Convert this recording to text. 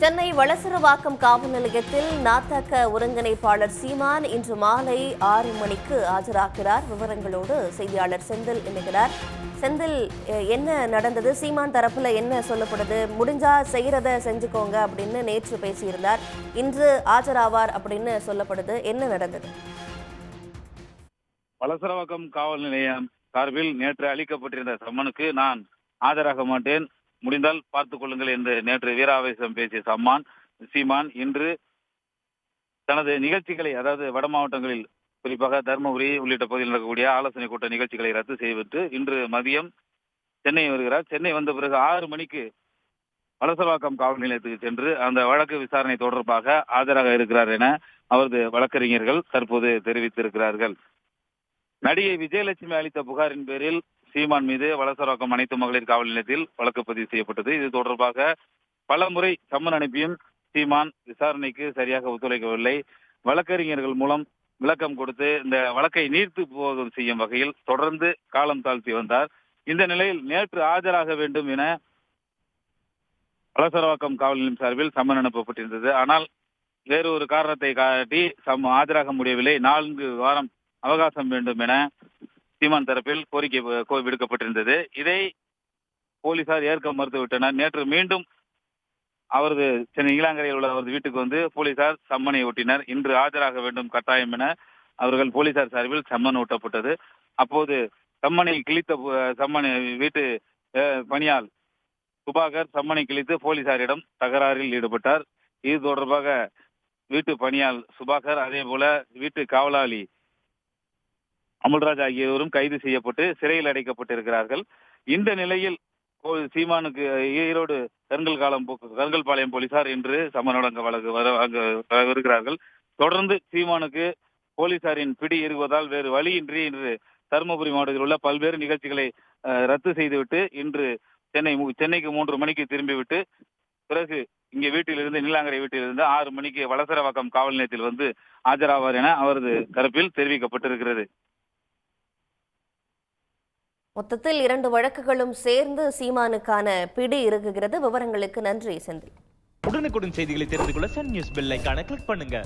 சென்னை வளசரவாக்கம் காவல் நிலையத்தில் நாத்தக ஒருங்கிணைப்பாளர் சீமான் இன்று மாலை 6 மணிக்கு ஆஜராகிறார். விவரங்களோடு செய்தியாளர் செந்தில் இணைகிறார். செந்தில், என்ன நடந்தது? சீமான் தரப்புல என்ன சொல்லப்படுது? முடிஞ்சா செய்யறத செஞ்சுக்கோங்க அப்படின்னு நேற்று பேசியிருந்தார். இன்று ஆஜராவார் அப்படின்னு சொல்லப்படுது. என்ன நடந்தது? வளசரவாக்கம் காவல் நிலையம் சார்பில் நேற்று அளிக்கப்பட்டிருந்த சம்மனுக்கு நான் ஆஜராக மாட்டேன், முடிந்தால் பார்த்துக் கொள்ளுங்கள் என்று நேற்று வீராவேசம் பேசிய சீமான் இன்று தனது நிகழ்ச்சிகளை, அதாவது வட மாவட்டங்களில் குறிப்பாக தருமபுரி உள்ளிட்ட பகுதியில் நடக்கக்கூடிய ஆலோசனை கூட்ட நிகழ்ச்சிகளை ரத்து செய்துவிட்டு இன்று மதியம் சென்னை வருகிறார். சென்னை வந்த பிறகு 6 மணிக்கு வளசரவாக்கம் காவல் நிலையத்துக்கு சென்று அந்த வழக்கு விசாரணை தொடர்பாக ஆஜராக இருக்கிறார் என அவரது வழக்கறிஞர்கள் தற்போது தெரிவித்திருக்கிறார்கள். நடிகை விஜயலட்சுமி அளித்த புகாரின் பேரில் சீமான் மீது வளசரவாக்கம் அனைத்து மகளிர் காவல் நிலையத்தில் வழக்கு பதிவு செய்யப்பட்டது. இது தொடர்பாக பல முறை சம்மன் அனுப்பியும் சீமான் விசாரணைக்கு சரியாக ஒத்துழைக்கவில்லை. வழக்கறிஞர்கள் மூலம் விளக்கம் கொடுத்து இந்த வழக்கை நீர்த்து போகும் செய்யும் வகையில் தொடர்ந்து காலம் தாழ்த்தி வந்தார். இந்த நிலையில் நேற்று ஆஜராக வேண்டும் என வளசரவாக்கம் காவல் நிலையம் சார்பில் சம்மன் அனுப்பப்பட்டிருந்தது. ஆனால் வேறு ஒரு காரணத்தை காட்டி ஆஜராக முடியவில்லை. 4 வாரம் அவகாசம் வேண்டும் என சீமான் தரப்பில் கோரிக்கை விடுக்கப்பட்டிருந்தது. இதை போலீசார் ஏற்க மறுத்துவிட்டனர். நேற்று மீண்டும் அவரது சென்னை நீலாங்கரையில் உள்ள அவரது வீட்டுக்கு வந்து போலீசார் சம்மனை ஒட்டினர். இன்று ஆஜராக வேண்டும் கட்டாயம் என அவர்கள் போலீசார் சார்பில் சம்மன் ஒட்டப்பட்டது. அப்போது சம்மனை வீட்டு பணியால் சுபாகர் சம்மனை கிழித்து போலீசாரிடம் தகராறில் ஈடுபட்டார். இது தொடர்பாக வீட்டு பணியால் சுபாகர், அதே போல வீட்டு காவலாளி அமுல்ராஜ் ஆகியோரும் கைது செய்யப்பட்டு சிறையில் அடைக்கப்பட்டிருக்கிறார்கள். இந்த நிலையில் சீமானுக்கு ஈரோடு கருங்கல்பாளையம் போலீசார் இன்று சம்மன் வழங்க வருகிறார்கள். தொடர்ந்து சீமானுக்கு போலீசாரின் பிடி இருக்குவதால் வேறு வழியின்றி இன்று தருமபுரி மாவட்டத்தில் உள்ள பல்வேறு நிகழ்ச்சிகளை ரத்து செய்துவிட்டு இன்று சென்னைக்கு 3 மணிக்கு திரும்பிவிட்டு பிறகு இங்கே நீலாங்கரை வீட்டிலிருந்து 6 மணிக்கு வளசரவாக்கம் காவல் நிலையத்தில் வந்து ஆஜராவார் என அவரது தரப்பில் தெரிவிக்கப்பட்டிருக்கிறது. மொத்தத்தில் 2 வழக்குகளும் சேர்ந்து சீமானுக்கான பிடி இருக்குகிறது. விவரங்களுக்கு நன்றி செந்தில். உடனுக்குடன் செய்திகளை தெரிந்து கொள்ள சன் நியூஸ் பெல் ஐகானை கிளிக் பண்ணுங்க.